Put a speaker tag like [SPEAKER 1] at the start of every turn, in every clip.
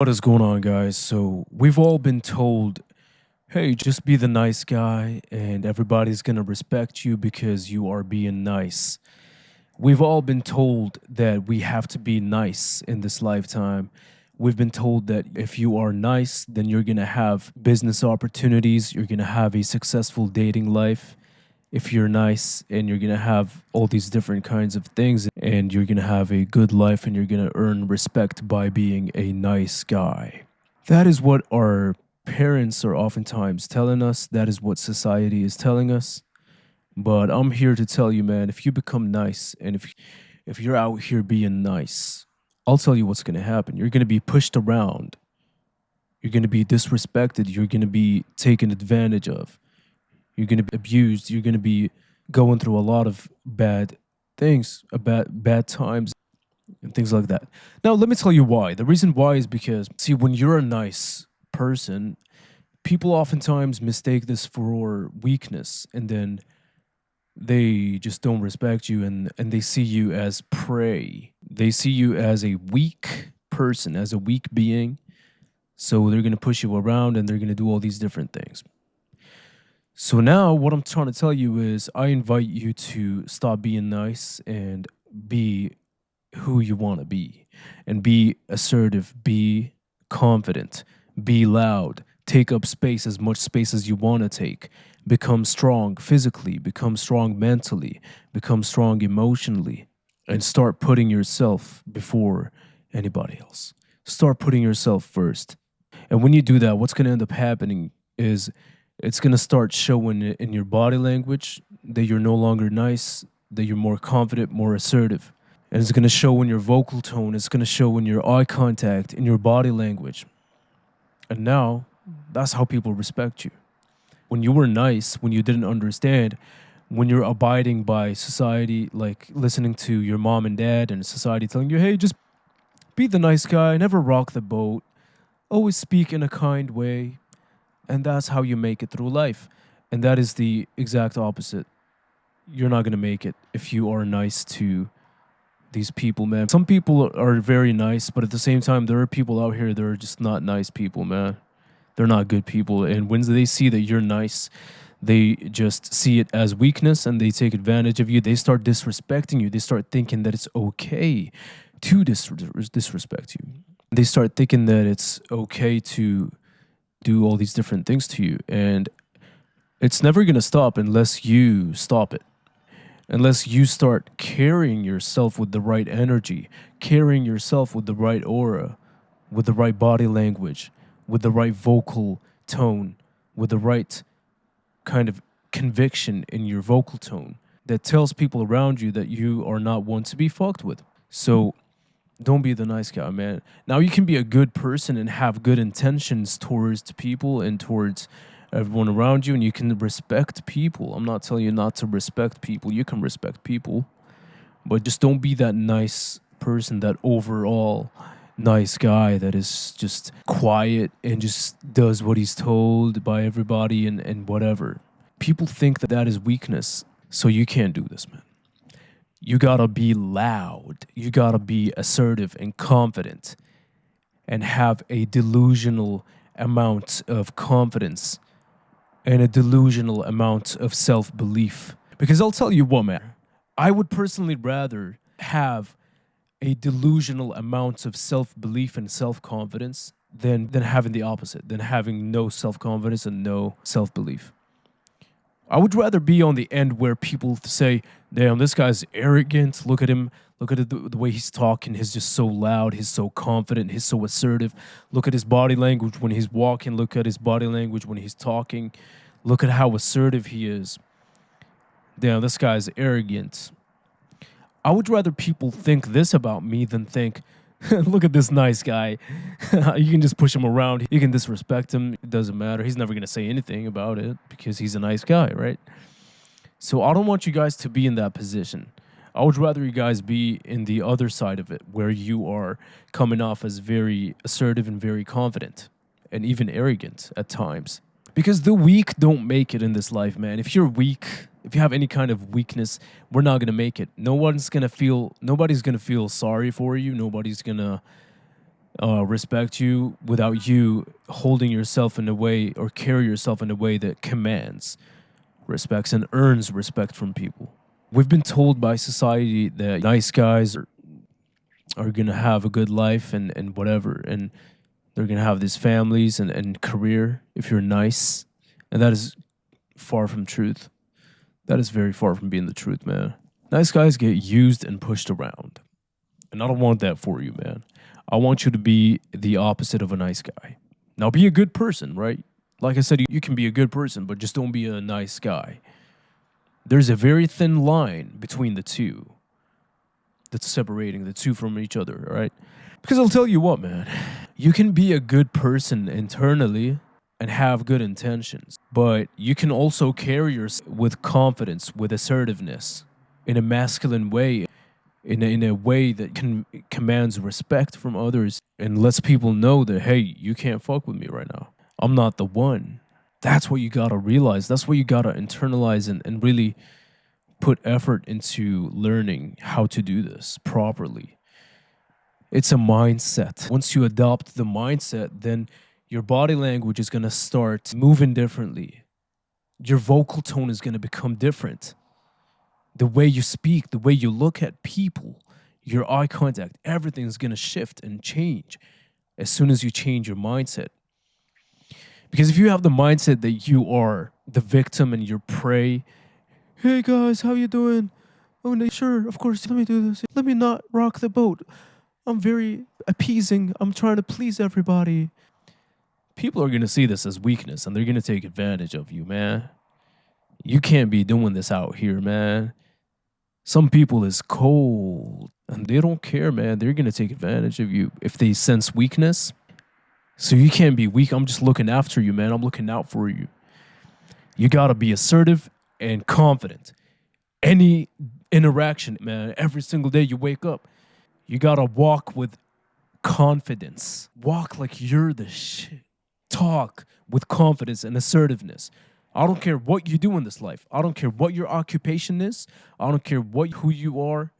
[SPEAKER 1] What is going on, guys? So, we've all been told, hey, just be the nice guy, and everybody's gonna respect you because you are being nice. We've all been told that we have to be nice in this lifetime. We've been told that if you are nice, then you're gonna have business opportunities, you're gonna have a successful dating life. If you're nice, and you're gonna have all these different kinds of things, and you're gonna have a good life, and you're gonna earn respect by being a nice guy. That is what our parents are oftentimes telling us. That is what society is telling us. But I'm here to tell you, man, if you become nice and if you're out here being nice, I'll tell you what's gonna happen. You're gonna be pushed around. You're gonna be disrespected. You're gonna be taken advantage of. You're gonna be abused. You're gonna be going through a lot of bad things, bad times and things like that. Now, let me tell you why. The reason why is because, see, when you're a nice person, people oftentimes mistake this for weakness, and then they just don't respect you, and they see you as prey. They see you as a weak person, as a weak being. So they're going to push you around and they're going to do all these different things. So now what I'm trying to tell you is I invite you to stop being nice and be who you want to be, and be assertive, be confident, be loud, take up space, as much space as you want to take, become strong physically, become strong mentally, become strong emotionally, and start putting yourself before anybody else. Start putting yourself first. And when you do that, what's going to end up happening is it's going to start showing it in your body language that you're no longer nice, that you're more confident, more assertive. And it's going to show in your vocal tone, it's going to show in your eye contact, in your body language. And now that's how people respect you. When you were nice, when you didn't understand, when you're abiding by society, like listening to your mom and dad and society telling you, hey, just be the nice guy, never rock the boat, always speak in a kind way. And that's how you make it through life. And that is the exact opposite. You're not going to make it if you are nice to these people, man. Some people are very nice, but at the same time, there are people out here that are just not nice people, man. They're not good people. And when they see that you're nice, they just see it as weakness and they take advantage of you. They start disrespecting you. They start thinking that it's okay to disrespect you. They start thinking that it's okay to do all these different things to you. And it's never going to stop unless you stop it. Unless you start carrying yourself with the right energy, carrying yourself with the right aura, with the right body language, with the right vocal tone, with the right kind of conviction in your vocal tone that tells people around you that you are not one to be fucked with. So don't be the nice guy, man. Now you can be a good person and have good intentions towards people and towards everyone around you, and you can respect people. I'm not telling you not to respect people. You can respect people, but just don't be that nice person, that overall nice guy that is just quiet and just does what he's told by everybody and whatever. People think that that is weakness, so you can't do this, man. You gotta be loud. You gotta be assertive and confident and have a delusional amount of confidence and a delusional amount of self-belief. Because I'll tell you what, man, I would personally rather have a delusional amount of self-belief and self-confidence than having the opposite, than having no self-confidence and no self-belief. I would rather be on the end where people say, damn, this guy's arrogant. Look at him. Look at the way he's talking. He's just so loud. He's so confident. He's so assertive. Look at his body language when he's walking. Look at his body language when he's talking. Look at how assertive he is. Damn, this guy's arrogant. I would rather people think this about me than think, look at this nice guy. You can just push him around. You can disrespect him. It doesn't matter. He's never going to say anything about it because he's a nice guy, right? So I don't want you guys to be in that position. I would rather you guys be in the other side of it, where you are coming off as very assertive and very confident and even arrogant at times. Because the weak don't make it in this life, man. If you're weak, if you have any kind of weakness, we're not gonna make it. Nobody's gonna feel sorry for you. Nobody's gonna respect you without you holding yourself in a way or carry yourself in a way that commands respects and earns respect from people. We've been told by society that nice guys are gonna have a good life and whatever, and they're gonna have these families and career if you're nice. And that is far from truth. That is very far from being the truth, man. Nice guys get used and pushed around. And I don't want that for you, man. I want you to be the opposite of a nice guy. Now, be a good person, right? Like I said, you can be a good person, but just don't be a nice guy. There's a very thin line between the two that's separating the two from each other, right? Because I'll tell you what, man, you can be a good person internally and have good intentions, but you can also carry yourself with confidence, with assertiveness, in a masculine way, in a way that commands respect from others and lets people know that, hey, you can't fuck with me right now. I'm not the one. That's what you gotta realize. That's what you gotta internalize and really put effort into learning how to do this properly. It's a mindset. Once you adopt the mindset, then your body language is going to start moving differently. Your vocal tone is going to become different. The way you speak, the way you look at people, your eye contact, everything is going to shift and change as soon as you change your mindset. Because if you have the mindset that you are the victim and you're prey, hey guys, how you doing? Oh, no, sure, of course, let me do this. Let me not rock the boat. I'm very appeasing. I'm trying to please everybody. People are going to see this as weakness and they're going to take advantage of you, man. You can't be doing this out here, man. Some people is cold and they don't care, man. They're going to take advantage of you if they sense weakness. So you can't be weak. I'm just looking after you, man. I'm looking out for you. You got to be assertive and confident. Any interaction, man, every single day you wake up, you gotta walk with confidence. Walk like you're the shit. Talk with confidence and assertiveness. I don't care what you do in this life. I don't care what your occupation is. I don't care who you are.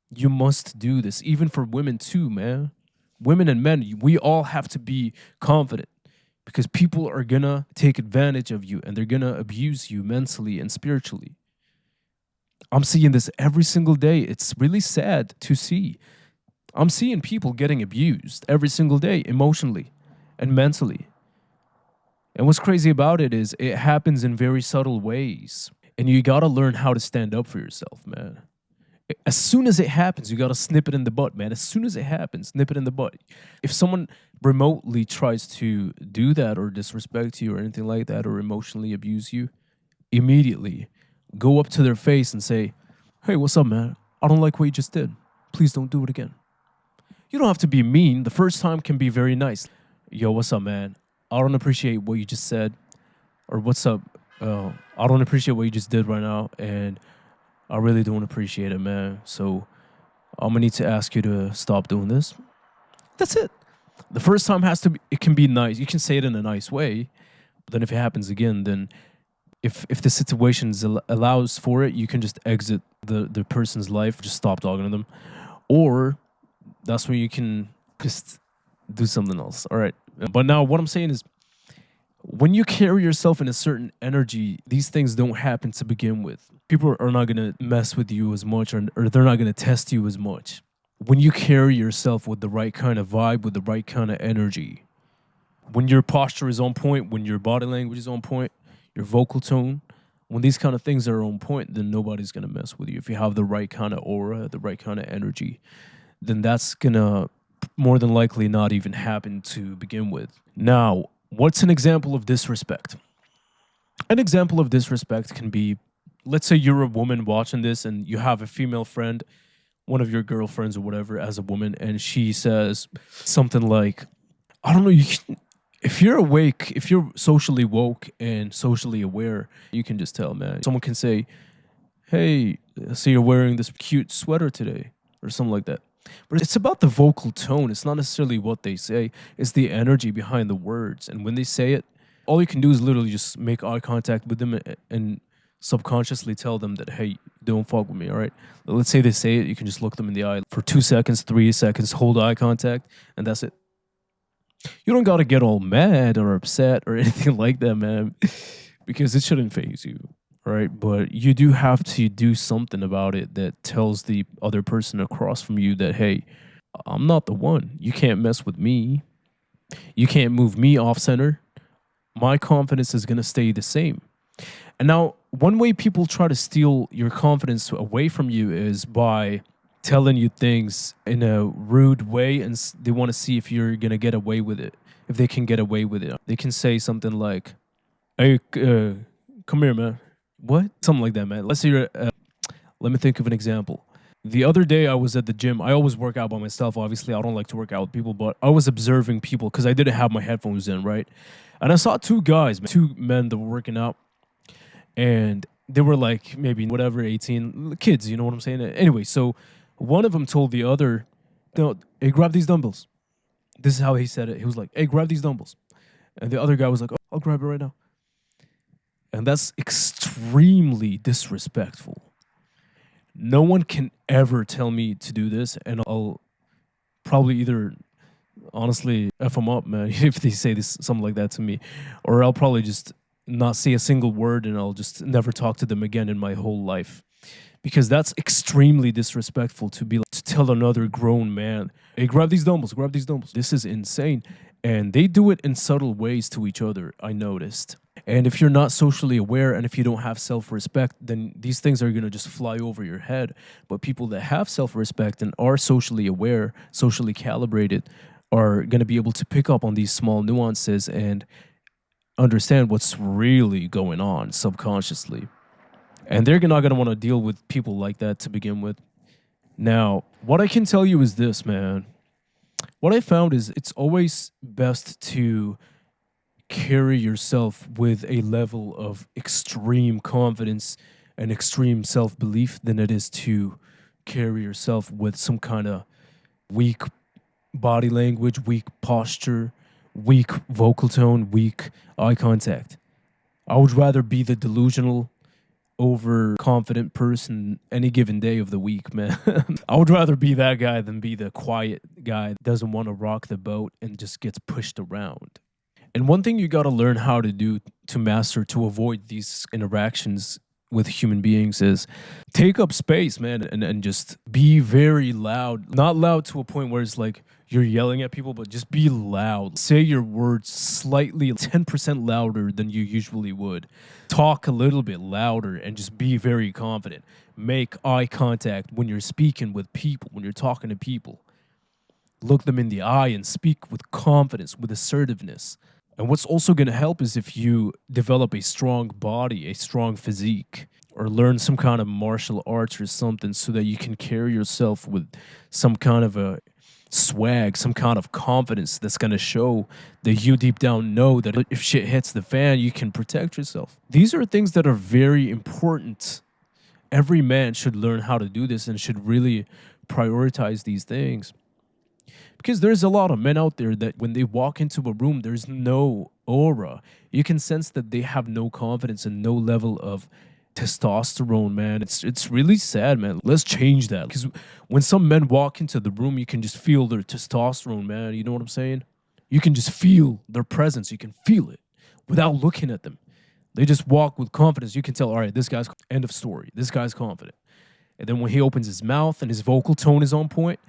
[SPEAKER 1] You must do this. Even for women too, man. Women and men, we all have to be confident because people are gonna take advantage of you and they're gonna abuse you mentally and spiritually. I'm seeing this every single day. It's really sad to see. I'm seeing people getting abused every single day, emotionally and mentally. And what's crazy about it is it happens in very subtle ways. And you gotta learn how to stand up for yourself, man. As soon as it happens, you gotta snip it in the butt, man. As soon as it happens, nip it in the butt. If someone remotely tries to do that or disrespect you or anything like that or emotionally abuse you, immediately go up to their face and say, hey, what's up, man? I don't like what you just did. Please don't do it again. You don't have to be mean. The first time can be very nice. Yo, what's up, man? I don't appreciate what you just said. Or what's up? I don't appreciate what you just did right now. And I really don't appreciate it, man. So I'm going to need to ask you to stop doing this. That's it. The first time it can be nice. You can say it in a nice way. But then if it happens again, then if the situation allows for it, you can just exit the person's life. Just stop talking to them. Or that's where you can just do something else. All right. But now what I'm saying is when you carry yourself in a certain energy, these things don't happen to begin with. People are not going to mess with you as much or they're not going to test you as much. When you carry yourself with the right kind of vibe, with the right kind of energy, when your posture is on point, when your body language is on point, your vocal tone, when these kind of things are on point, then nobody's going to mess with you. If you have the right kind of aura, the right kind of energy, then that's going to more than likely not even happen to begin with. Now, what's an example of disrespect? An example of disrespect can be, let's say you're a woman watching this and you have a female friend, one of your girlfriends or whatever, as a woman, and she says something like, I don't know, if you're awake, if you're socially woke and socially aware, you can just tell, man. Someone can say, hey, I see you're wearing this cute sweater today, or something like that. But it's about the vocal tone. It's not necessarily what they say. It's the energy behind the words. And when they say it, all you can do is literally just make eye contact with them and subconsciously tell them that, hey, don't fuck with me, all right? Let's say they say it. You can just look them in the eye for 2 seconds, 3 seconds, hold eye contact, and that's it. You don't gotta get all mad or upset or anything like that, man, because it shouldn't phase you, right? But you do have to do something about it that tells the other person across from you that, hey, I'm not the one. You can't mess with me. You can't move me off center. My confidence is gonna stay the same. And now, one way people try to steal your confidence away from you is by telling you things in a rude way, and they want to see if you're gonna get away with it. If they can get away with it, they can say something like, "Hey, come here, man." What? Something like that, man. Let's say you're. Let me think of an example. The other day, I was at the gym. I always work out by myself. Obviously, I don't like to work out with people, but I was observing people because I didn't have my headphones in, right? And I saw two guys, two men that were working out, and they were like maybe whatever 18 kids, you know what I'm saying? Anyway, so one of them told the other, no, hey, grab these dumbbells. This is how he said it. He was like, hey, grab these dumbbells. And the other guy was like, oh, I'll grab it right now. And that's extremely disrespectful. No one can ever tell me to do this, and I'll probably either honestly F them up, man, if they say this something like that to me, or I'll probably just not say a single word and I'll just never talk to them again in my whole life. Because that's extremely disrespectful to be like, to tell another grown man, hey, grab these dumbbells, grab these dumbbells. This is insane. And they do it in subtle ways to each other, I noticed. And if you're not socially aware and if you don't have self respect, then these things are going to just fly over your head. But people that have self respect and are socially aware, socially calibrated, are going to be able to pick up on these small nuances and understand what's really going on subconsciously. And they're not going to want to deal with people like that to begin with. Now, what I can tell you is this, man. What I found is it's always best to carry yourself with a level of extreme confidence and extreme self belief than it is to carry yourself with some kind of weak body language, weak posture, weak vocal tone, weak eye contact. I would rather be the delusional, overconfident person any given day of the week, man. I would rather be that guy than be the quiet guy that doesn't want to rock the boat and just gets pushed around. And one thing you got to learn how to do to master to avoid these interactions with human beings is take up space, man, and just be very loud. Not loud to a point where it's like you're yelling at people, but just be loud. Say your words slightly 10% louder than you usually would. Talk a little bit louder and just be very confident. Make eye contact when you're speaking with people, when you're talking to people. Look them in the eye and speak with confidence, with assertiveness. And what's also going to help is if you develop a strong body, a strong physique, or learn some kind of martial arts or something so that you can carry yourself with some kind of a swag, some kind of confidence that's going to show that you deep down know that if shit hits the fan, you can protect yourself. These are things that are very important. Every man should learn how to do this and should really prioritize these things. Because there's a lot of men out there that when they walk into a room, there's no aura. You can sense that they have no confidence and no level of testosterone, man. It's really sad, man. Let's change that. Because when some men walk into the room, you can just feel their testosterone, man. You know what I'm saying? You can just feel their presence. You can feel it without looking at them. They just walk with confidence. You can tell, all right, this guy's end of story. This guy's confident. And then when he opens his mouth and his vocal tone is on point,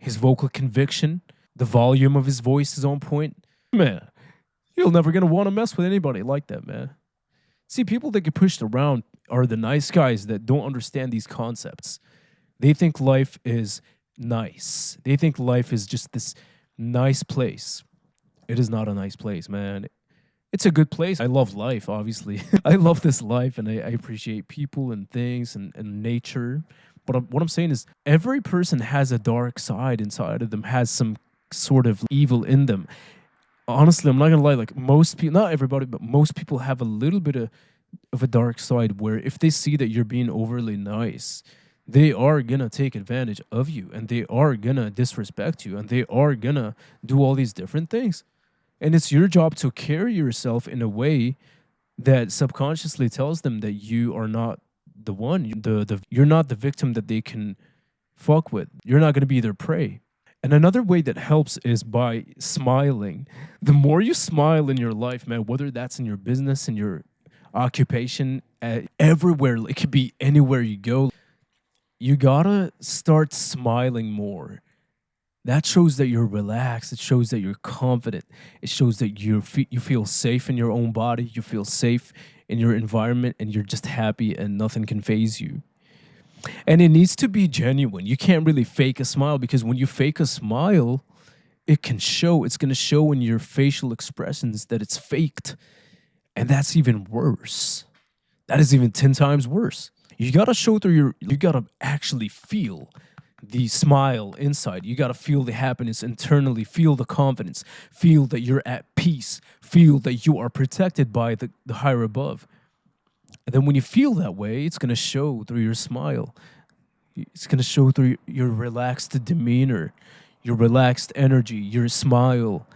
[SPEAKER 1] his vocal conviction, the volume of his voice is on point, man, you're never going to want to mess with anybody like that, man. See, people that get pushed around are the nice guys that don't understand these concepts. They think life is nice. They think life is just this nice place. It is not a nice place, man. It's a good place. I love life, obviously. I love this life, and I appreciate people and things and nature. But what I'm saying is every person has a dark side inside of them, has some sort of evil in them. Honestly, I'm not going to lie. Like most people, not everybody, but most people have a little bit of a dark side where if they see that you're being overly nice, they are going to take advantage of you and they are going to disrespect you and they are going to do all these different things. And it's your job to carry yourself in a way that subconsciously tells them that you are not the one. You're not the victim that they can fuck with. You're not going to be their prey. And another way that helps is by smiling. The more you smile in your life, man, whether that's in your business, in your occupation, everywhere, it could be anywhere you go, you gotta start smiling more. That shows that you're relaxed. It shows that you're confident. It shows that you feel safe in your own body. You feel safe in your environment, and you're just happy, and nothing can phase you. And it needs to be genuine. You can't really fake a smile, because when you fake a smile, it can show. It's going to show in your facial expressions that it's faked. And that's even worse. That is even 10 times worse. You got to show through you got to actually feel the smile inside. You got to feel the happiness internally, feel the confidence, feel that you're at peace, feel that you are protected by the higher above. And then when you feel that way, it's going to show through your smile. It's going to show through your relaxed demeanor, your relaxed energy, your smile.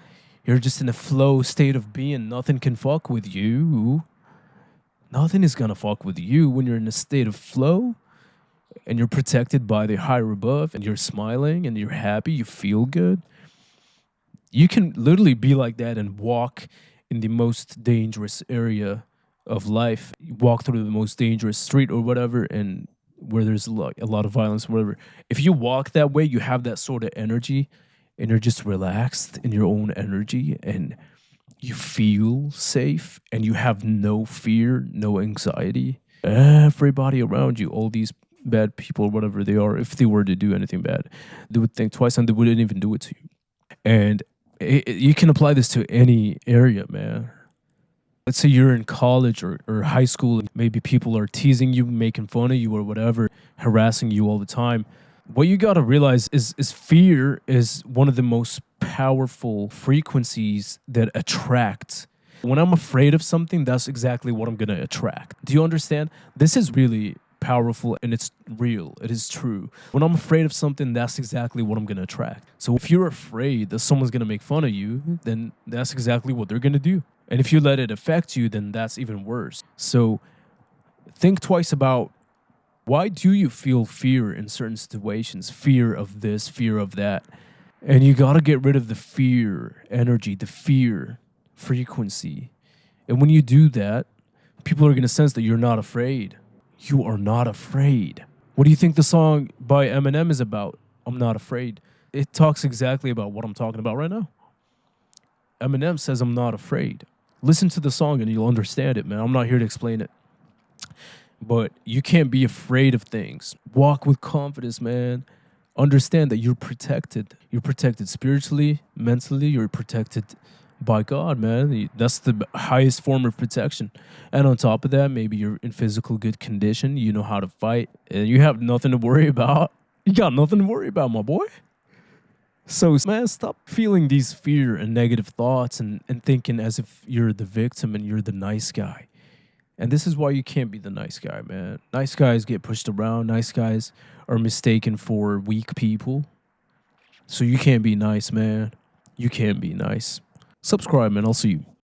[SPEAKER 1] You're just in a flow state of being. Nothing can fuck with you. Nothing is going to fuck with you when you're in a state of flow and you're protected by the higher above, and you're smiling and you're happy. You feel good. You can literally be like that and walk in the most dangerous area of life. You walk through the most dangerous street or whatever, and where there's a lot of violence, whatever. If you walk that way, you have that sort of energy, and you're just relaxed in your own energy, and you feel safe, and you have no fear, no anxiety. Everybody around you, all these bad people, whatever they are, if they were to do anything bad, they would think twice, and they wouldn't even do it to you. And you can apply this to any area, man. Let's say you're in college or high school, and maybe people are teasing you, making fun of you or whatever, harassing you all the time. What you got to realize is fear is one of the most powerful frequencies that attract. When I'm afraid of something, that's exactly what I'm going to attract. Do you understand? This is really powerful, and it's real. It is true. When I'm afraid of something, that's exactly what I'm going to attract. So if you're afraid that someone's going to make fun of you, then that's exactly what they're going to do. And if you let it affect you, then that's even worse. So think twice about, why do you feel fear in certain situations? Fear of this, fear of that. And you got to get rid of the fear energy, the fear frequency. And when you do that, people are going to sense that you're not afraid. You are not afraid. What do you think the song by Eminem is about? I'm Not Afraid. It talks exactly about what I'm talking about right now. Eminem says, I'm not afraid. Listen to the song and you'll understand it, man. I'm not here to explain it. But you can't be afraid of things. Walk with confidence, man. Understand that you're protected. You're protected spiritually, mentally. You're protected by God, man. That's the highest form of protection. And on top of that, maybe you're in physical good condition. You know how to fight. And you have nothing to worry about. You got nothing to worry about, my boy. So, man, stop feeling these fear and negative thoughts and thinking as if you're the victim and you're the nice guy. And this is why you can't be the nice guy, man. Nice guys get pushed around. Nice guys are mistaken for weak people. So you can't be nice, man. You can't be nice. Subscribe, man. I'll see you.